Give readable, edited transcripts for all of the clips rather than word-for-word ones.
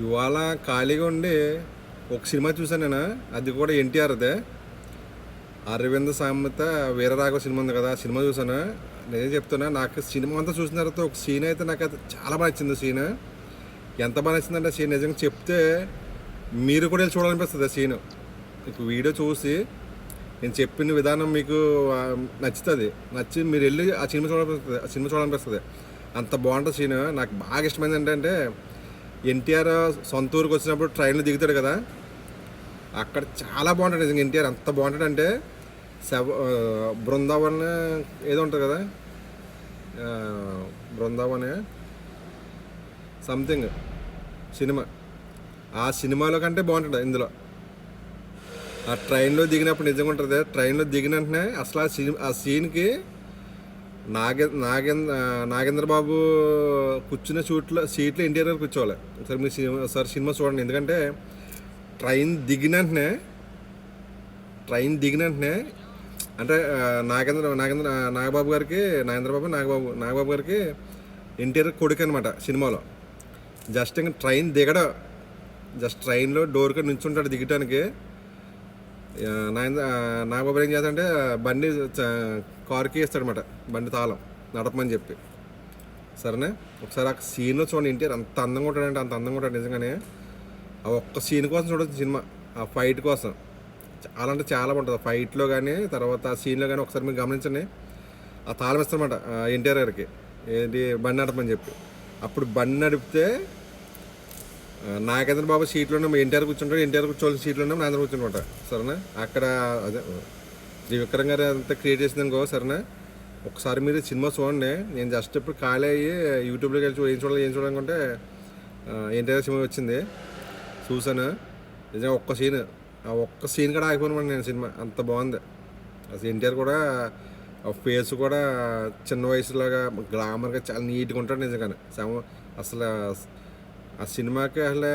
ఇవాళ ఖాళీగా ఉండి ఒక సినిమా చూసాను నేను. అది కూడా ఎన్టీఆర్దే, అరవింద్ సామెత వీరరాఘవ సినిమా ఉంది కదా, ఆ సినిమా చూసాను. నేనే చెప్తున్నా, నాకు సినిమా అంతా చూసిన తర్వాత ఒక సీన్ అయితే నాకు అది చాలా బాగా నచ్చింది. సీన్ ఎంత బాగా నచ్చిందంటే, సీన్ నిజంగా చెప్తే మీరు కూడా వెళ్ళి చూడాలనిపిస్తుంది. ఆ సీన్ ఇప్పుడు వీడియో చూసి నేను చెప్పిన విధానం మీకు నచ్చుతుంది. నచ్చి మీరు వెళ్ళి ఆ సినిమా చూడాలనిపిస్తుంది. ఆ సినిమా చూడాలనిపిస్తుంది. అంత బాగుంటుంది సీన్. నాకు బాగా ఇష్టమైంది ఏంటంటే, ఎన్టీఆర్ సొంత ఊరికి వచ్చినప్పుడు ట్రైన్లో దిగుతాడు కదా, అక్కడ చాలా బాగుంటాడు నిజంగా. ఎన్టీఆర్ అంత బాగుంటాడంటే, బృందావన్ ఏదో ఉంటుంది కదా, బృందావన్ సంథింగ్ సినిమా, ఆ సినిమాలో కంటే బాగుంటాడు ఇందులో. ఆ ట్రైన్లో దిగినప్పుడు నిజంగా ఉంటుంది. ట్రైన్లో దిగిన వెంటనే అసలు ఆ సీన్కి నాగేంద్ర బాబు కూర్చున్న సీట్లో ఎన్టీఆర్ గారు కూర్చోవాలి. ఒకసారి మీరు సినిమా చూడండి. ఎందుకంటే ట్రైన్ దిగిన వెంటనే అంటే నాగబాబు గారికి నాగబాబు గారికి ఎన్టీఆర్ కొడుకు అనమాట సినిమాలో. జస్ట్ ఇంకా ట్రైన్ దిగడం, జస్ట్ ట్రైన్లో డోర్కి నుంచుంటాడు దిగటానికి. నాగబాబు ఏం చేస్తాడంటే బండి కారుకి వేస్తాడనమాట, బండి తాళం నడపమని చెప్పి. సరేనా, ఒకసారి ఆ సీన్లో చూడండి. ఎన్టీఆర్ అంత అందంగా ఉంటాడంటే అంత అందంగా ఉంటాడు నిజంగానే. ఆ ఒక్క సీన్ కోసం చూడొచ్చు సినిమా, ఆ ఫైట్ కోసం. చాలా అంటే చాలా బాగుంటుంది ఆ ఫైట్లో కానీ, తర్వాత ఆ సీన్లో కానీ. ఒకసారి మీరు గమనించండి, ఆ తాళం ఇస్తారన్నమాట ఎన్టీఆర్ గారికి, ఏంటి బండి నడపమని చెప్పి. అప్పుడు బండి నడిపితే నాగేంద్ర బాబు సీట్లోనే ఎన్టీఆర్ కూర్చుంటాడు, ఎన్టీఆర్ కూర్చోవాల్సిన సీట్లోనే నాగేంద్ర కూర్చుంటాట. సరేనా, అక్కడ అదే త్రివిక్రమ్ గారు అంతా క్రియేట్ చేసింది అనుకో. సరేనా, ఒకసారి మీరు సినిమా చూడండి. నేను జస్ట్ ఇప్పుడు ఖాళీ అయ్యి యూట్యూబ్లోకి వెళ్ళి ఏం చూడాలనుకుంటే ఎన్టీఆర్ సినిమా వచ్చింది, చూసాను. నిజంగా ఆ ఒక్క సీన్ కూడా ఆగిపోయినమాట నేను. సినిమా అంత బాగుంది. అసలు ఎన్టీఆర్ కూడా ఫేస్ కూడా చిన్న వయసులాగా గ్లామర్గా చాలా నీట్గా ఉంటాడు నిజంగానే. అసలు ఆ సినిమాకి అసలు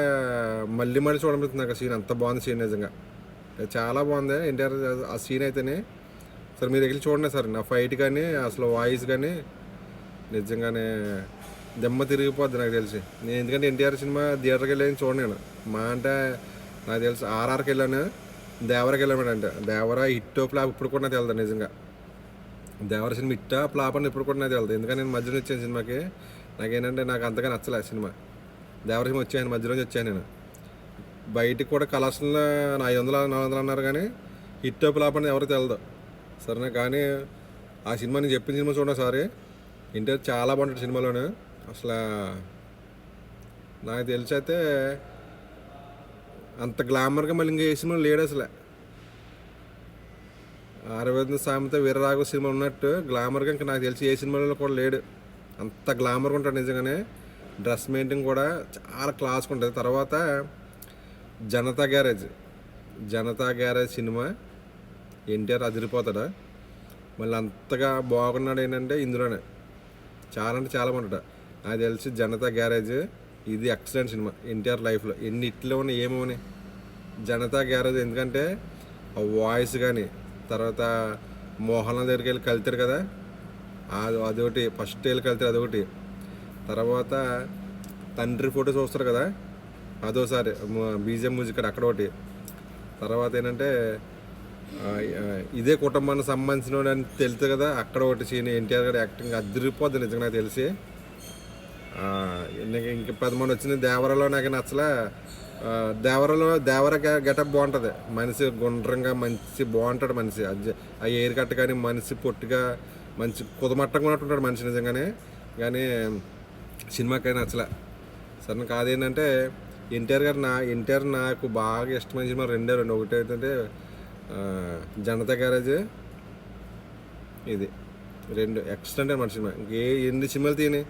మళ్ళీ చూడబడుతుంది నాకు. ఆ సీన్ అంత బాగుంది. సీన్ నిజంగా చాలా బాగుంది ఎన్టీఆర్ ఆ సీన్ అయితేనే. సరే మీరు వెళ్ళి చూడండి సార్. నా ఫైట్ కానీ అసలు వాయిస్ కానీ నిజంగానే దెమ్మ తిరిగిపోద్ది నాకు తెలిసి. నేను ఎందుకంటే ఎన్టీఆర్ సినిమా థియేటర్కి వెళ్ళి చూడండి. నేను మా అంటే నాకు తెలుసు ఆర్ఆర్కి వెళ్ళాను, దేవరకి వెళ్ళాను. అంటే దేవర హిట్టో ఫ్లాప్ ఇప్పుడు కూడా నాకు వెళ్తాను నిజంగా. దేవర సినిమా హిట్టా ఫ్లాప్ అని ఇప్పుడు కూడా నాకు వెళ్తాను. ఎందుకంటే నేను మధ్యలో వచ్చాను సినిమాకి. నాకేంటంటే నాకు అంతగా నచ్చలే సినిమా. దేవర సినిమా వచ్చాను, మధ్యలోంచి వచ్చాను నేను. బయటికి కూడా కలెక్షన్లో 500-400 అన్నారు, కానీ హిట్టో ఫ్లాప్ అనేది ఎవరికి తెలదు. సరేనా, కానీ ఆ సినిమా నేను చెప్పిన సినిమా చూడండి సారీ. ఎన్టీఆర్ చాలా బాగుంటుంది సినిమాలోనే. అసలు నాకు తెలిసి అయితే అంత గ్లామర్గా మళ్ళీ ఇంకా ఏ సినిమా లేడు అసలు. అరవింద్ సామెత వీరరాఘవ సినిమా ఉన్నట్టు గ్లామర్గా ఇంకా నాకు తెలిసి ఏ సినిమాలో కూడా లేడు. అంత గ్లామర్గా ఉంటాడు నిజంగానే. డ్రెస్ మెయింటింగ్ కూడా చాలా క్లాస్గా ఉంటుంది. తర్వాత జనతా గ్యారేజ్ సినిమా ఎన్టీఆర్ అదిరిపోతాడా. మళ్ళీ అంతగా బాగున్నాడు ఏంటంటే ఇందులోనే. చాలా అంటే చాలా బాగుంటాడు. నాకు తెలిసి జనతా గ్యారేజ్ ఇది ఎక్సలెంట్ సినిమా ఎన్టీఆర్ లైఫ్లో. ఎన్ని ఇట్లో ఉన్నాయి ఏమోని జనతా గ్యారేజ్. ఎందుకంటే ఆ వాయిస్ కానీ, తర్వాత మోహన్ దగ్గరికి వెళ్ళి కలుతారు కదా, అదొకటి. ఫస్ట్ వెళ్ళి కలుతారు అదొకటి. తర్వాత తండ్రి ఫోటో చూస్తారు కదా, అదోసారి బీజిఎం మ్యూజిక్ అక్కడ ఒకటి. తర్వాత ఏంటంటే ఇదే కుటుంబానికి సంబంధించిన అని తెలుసు కదా, అక్కడ ఒకటి సీన్. ఎన్టీఆర్ గారి యాక్టింగ్ అదిరిపోద్ది నిజంగా నాకు తెలిసి. ఇంక 10 మంది వచ్చింది. దేవరలో నాకు నచ్చలే. దేవర గెటప్ బాగుంటుంది. మనిషి గుండ్రంగా మంచి బాగుంటాడు మనిషి. ఆ ఎయిర్ కట్ కానీ మనిషి పొట్టిగా మంచి కుదమట్టంగా ఉన్నట్టుంటాడు మనిషి నిజంగానే. కానీ సినిమాకి నచ్చలే. సరే, కాదేంటంటే ఎన్టీఆర్ నాకు బాగా ఇష్టమైన సినిమా రెండే. ఒకటి ఏంటంటే జనతా గ్యారేజ్, ఇది రెండు ఎక్సలెంట్ మన సినిమా. ఎన్ని సినిమాలు తీయని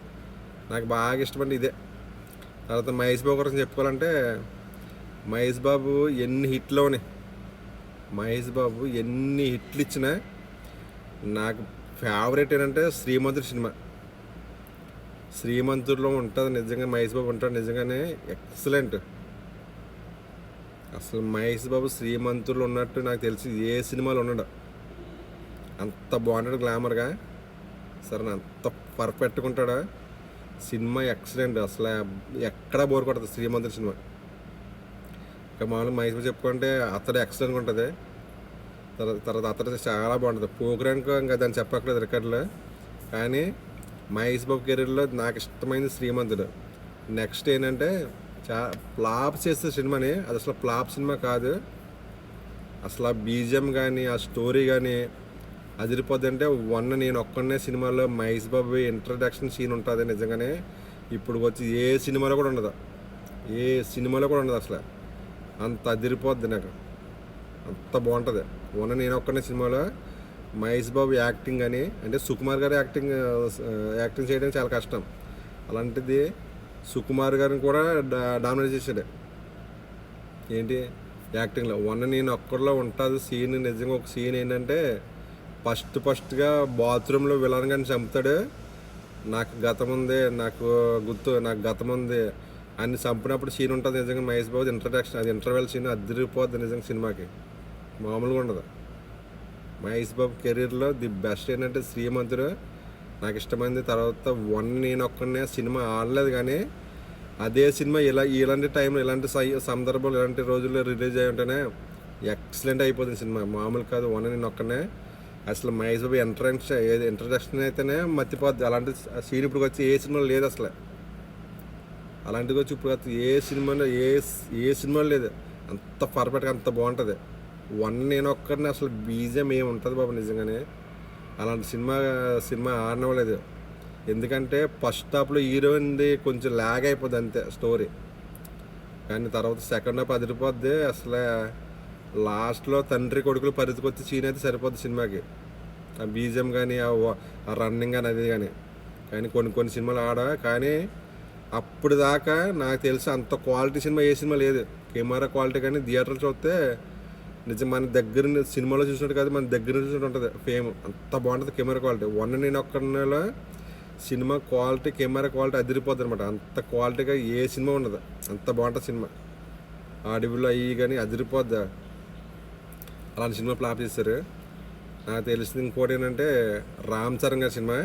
నాకు బాగా ఇష్టపడి ఇదే. తర్వాత మహేష్ బాబు గురించి చెప్పుకోవాలంటే, మహేష్ బాబు ఎన్ని హిట్లు ఇచ్చినా నాకు ఫేవరెట్ ఏంటంటే శ్రీమంతుడు సినిమా. శ్రీమంతుడిలో ఉంటుంది నిజంగా మహేష్ బాబు ఉంటాడు నిజంగానే ఎక్సలెంట్. అసలు మహేష్ బాబు శ్రీమంతుడిలో ఉన్నట్టు నాకు తెలిసి ఏ సినిమాలో ఉన్నాడు. అంత బాగుంటాడు గ్లామర్గా. సరే, అంత పర్ఫెక్ట్గా ఉంటాడా. సినిమా ఎక్సలెంట్, అసలు ఎక్కడా బోర్ కొట్టదు శ్రీమంతుడు సినిమా. ఇంకా మామూలుగా మహేష్ బాబు చెప్పుకుంటే అతడు ఎక్సలెంట్గా ఉంటుంది. తర్వాత అతడు చాలా బాగుంటుంది. పోగ్రాన్కు ఇంకా దాన్ని చెప్పక్కలేదు రికార్డులో. కానీ మహేష్ బాబు కెరీర్లో నాకు ఇష్టమైంది శ్రీమంతుడు. నెక్స్ట్ ఏంటంటే ఫ్లాప్ చేస్తే సినిమాని, అది అసలు ఫ్లాప్ సినిమా కాదు. అసలు ఆ బీజిఎం కానీ ఆ స్టోరీ కానీ అదిరిపోద్ది. అంటే నేను ఒక్కనే సినిమాలో మహేష్ బాబు ఇంట్రడక్షన్ సీన్ ఉంటుంది నిజంగానే. ఇప్పుడు వచ్చి ఏ సినిమాలో కూడా ఉండదు, ఏ సినిమాలో కూడా ఉండదు. అసలు అంత అదిరిపోద్ది, నాకు అంత బాగుంటుంది. నేను ఒక్కనే సినిమాలో మహేష్ బాబు యాక్టింగ్ అని, అంటే సుకుమార్ గారు యాక్టింగ్ చేయడం చాలా కష్టం. అలాంటిది సుకుమార్ గారిని కూడా డామినేట్ చేశాడు ఏంటి యాక్టింగ్లో. నేను ఒక్కడిలో ఉంటుంది సీన్. నిజంగా ఒక సీన్ ఏంటంటే ఫస్ట్గా బాత్రూంలో విలన్ గారిని చంపుతాడు. నాకు గతం ఉంది, నాకు గతం ఉంది అని చంపినప్పుడు సీన్ ఉంటుంది. నిజంగా మహేష్ బాబు ఇంట్రడక్షన్, అది ఇంటర్వెల్ సీన్ అదిరిపోద్ది నిజంగా. సినిమాకి మామూలుగా ఉండదు. మహేష్ బాబు కెరీర్లో ది బెస్ట్ ఏంటంటే శ్రీమంతుడు నాకు ఇష్టమైంది. తర్వాత నేను ఒక్కనే సినిమా ఆడలేదు, కానీ అదే సినిమా ఇలాంటి టైంలో, ఇలాంటి సందర్భాలు, ఇలాంటి రోజుల్లో రిలీజ్ అయ్యి ఉంటేనే ఎక్సలెంట్ అయిపోతుంది సినిమా. మామూలు కాదు. నేను ఒక్కనే అసలు మహేష్ బాబు ఇంట్రడక్షన్ అయితేనే మర్చిపోద్ది. అలాంటి సీన్ ఇప్పుడు వచ్చి ఏ సినిమాలో లేదు అసలు. అలాంటిది వచ్చి ఇప్పుడు వచ్చి ఏ సినిమాలో లేదు. అంత పర్ఫెక్ట్గా అంత బాగుంటుంది. నేను ఒక్కరిని అసలు బీజం ఏమి ఉంటుంది బాబు నిజంగానే. అలాంటి సినిమా ఆడనవ్వలేదు. ఎందుకంటే ఫస్ట్ హాఫ్లో హీరోయిన్ది కొంచెం ల్యాగ్ అయిపోద్ది అంతే స్టోరీ, కానీ తర్వాత సెకండ్ హాఫ్ అదిరిపోద్ది. అసలు లాస్ట్లో తండ్రి కొడుకులు పరిధికొచ్చి సీన్ అయితే సరిపోద్ది సినిమాకి. ఆ బీజిఎం కానీ ఆ రన్నింగ్ కానీ అది కానీ కొన్ని సినిమాలు కానీ అప్పుడు దాకా నాకు తెలిసి అంత క్వాలిటీ సినిమా ఏ సినిమా లేదు. కెమెరా క్వాలిటీ కానీ థియేటర్లు చూస్తే నిజం మన దగ్గర సినిమాలో చూసినట్టు కాదు, మన దగ్గర చూసినట్టు ఉంటుంది ఫేమ్. అంత బాగుంటుంది కెమెరా క్వాలిటీ. నేను ఒక్కడిలో సినిమా క్వాలిటీ, కెమెరా క్వాలిటీ అదిరిపోద్ది అనమాట. అంత క్వాలిటీగా ఏ సినిమా ఉండదు, అంత బాగుంటుంది సినిమా. అడవిలో అయ్యి కానీ అదిరిపోద్ది. అలాంటి సినిమా ఫ్లాప్ చేశారు. నాకు తెలిసింది ఇంకోటి ఏంటంటే రామ్ చరణ్ గారి సినిమా.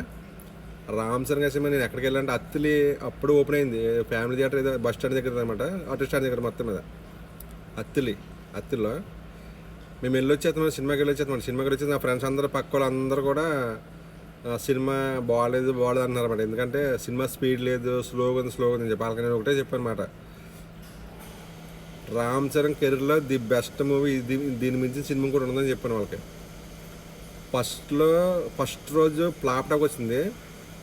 నేను ఎక్కడికి వెళ్ళాలంటే అత్తిలి అప్పుడు ఓపెన్ అయింది. ఫ్యామిలీ థియేటర్ ఏదో బస్ స్టాండ్ దగ్గర అనమాట, ఆటో స్టాండ్ దగ్గర మొత్తం మీద. అత్తిలో మేము వెళ్ళొచ్చేస్తాం, సినిమాకి వెళ్ళొచ్చేది. నా ఫ్రెండ్స్ అందరూ పక్క వాళ్ళు అందరూ కూడా సినిమా బాగాలేదు అన్నారు అనమాట. ఎందుకంటే సినిమా స్పీడ్ లేదు, స్లోగా ఉంది అని చెప్పి వాళ్ళకి నేను ఒకటే చెప్పాను అనమాట. రామ్ చరణ్ కెరీర్లో ది బెస్ట్ మూవీ ఇది, దీని మించిన సినిమా కూడా ఉండదని చెప్పాను వాళ్ళకి. ఫస్ట్ రోజు ఫ్లాప్ టాక్ వచ్చింది.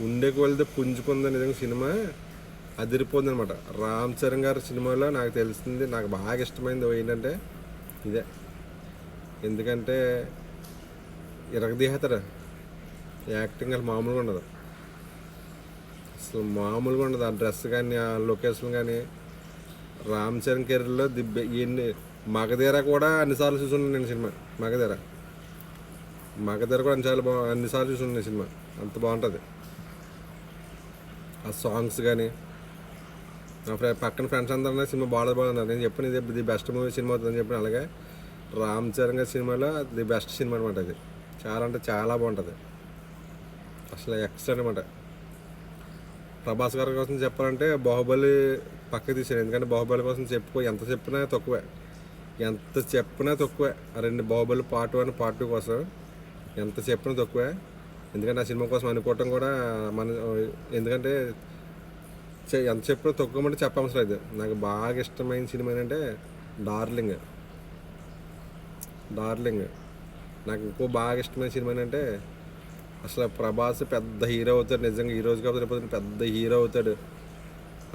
ఉండేకి వెళ్తే పుంజుకుంది నిజంగా. సినిమా అదిరిపోతుంది అనమాట. రామ్ చరణ్ గారి సినిమాలో నాకు తెలిసింది, నాకు బాగా ఇష్టమైంది ఏంటంటే ఇదే. ఎందుకంటే ఇరగదీహతారు యాక్టింగ్ అసలు మామూలుగా ఉండదు, ఆ డ్రెస్ కానీ ఆ లొకేషన్ కానీ. రామ్ చరణ్ కెరీర్లో మగధీర కూడా అన్నిసార్లు చూసున్నాను నేను సినిమా. మగధీర కూడా అన్నిసార్లు చూసున్నాను సినిమా. అంత బాగుంటుంది ఆ సాంగ్స్ కానీ. నా పక్కన ఫ్రెండ్స్ అందరూ సినిమా బాగున్నారు. నేను చెప్పాను ఇది బెస్ట్ మూవీ సినిమా అవుతుందని చెప్పిన. అలాగే రామ్ చరణ్ గారి సినిమాలో ది బెస్ట్ సినిమా అనమాట. అది చాలా అంటే చాలా బాగుంటుంది, అసలు ఎక్సలెంట్ అనమాట. ప్రభాస్ గారి కోసం చెప్పాలంటే బాహుబలి పక్కకి తీసాను. ఎందుకంటే బాహుబలి కోసం ఎంత చెప్పినా తక్కువే. ఆ రెండు బాహుబలి పార్ట్ 1 పార్ట్ 2 కోసం ఎంత చెప్పినా తక్కువే. ఎందుకంటే ఆ సినిమా కోసం అనుకోవటం కూడా ఎందుకంటే ఎంత చెప్పినా తక్కువ అంటే చెప్పవసరం లేదు. నాకు బాగా ఇష్టమైన సినిమా ఏంటంటే డార్లింగ్. నాకు ఇంకో బాగా ఇష్టమైన సినిమా ఏంటంటే అసలు ప్రభాస్ పెద్ద హీరో అవుతాడు నిజంగా. ఈ రోజు కాబట్టి రేపు పెద్ద హీరో అవుతాడు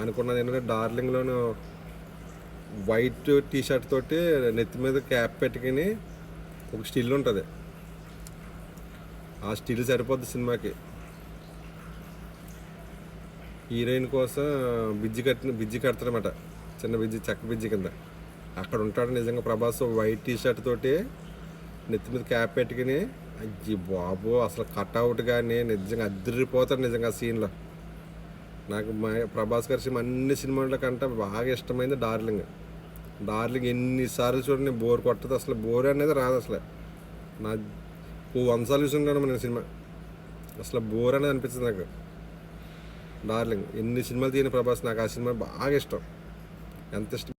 అనుకున్నది ఏంటంటే డార్లింగ్లోను వైట్ టీషర్ట్ తోటి నెత్తి మీద క్యాప్ పెట్టుకుని ఒక స్టిల్ ఉంటుంది. ఆ స్టిల్ సరిపోద్ది సినిమాకి. హీరోయిన్ కోసం బిజ్జి కడతాడనమాట, చిన్న బిజ్జి, చెక్క బిజ్జి కింద అక్కడ ఉంటాడు. నిజంగా ప్రభాస్ వైట్ టీషర్ట్ తోటి నెత్తి మీద క్యాప్ పెట్టుకుని అయ్యి బాబు అసలు కట్అవుట్ కానీ నిజంగా అదిరిపోతాడు నిజంగా ఆ సీన్లో. నాకు ప్రభాస్ గారి సినిమా అన్ని సినిమాల కంటే బాగా ఇష్టమైంది డార్లింగ్. ఎన్నిసార్లు చూడండి బోర్ కొట్టదు, అసలు బోర్ అనేది రాదు. అసలు నా 100 సార్లు చూసుకుంటాను నేను సినిమా, అసలు బోర్ అనేది అనిపిస్తుంది నాకు. డార్లింగ్. ఎన్ని సినిమాలు తీయని ప్రభాస్, నాకు ఆ సినిమా బాగా ఇష్టం. ఎంత ఇష్టం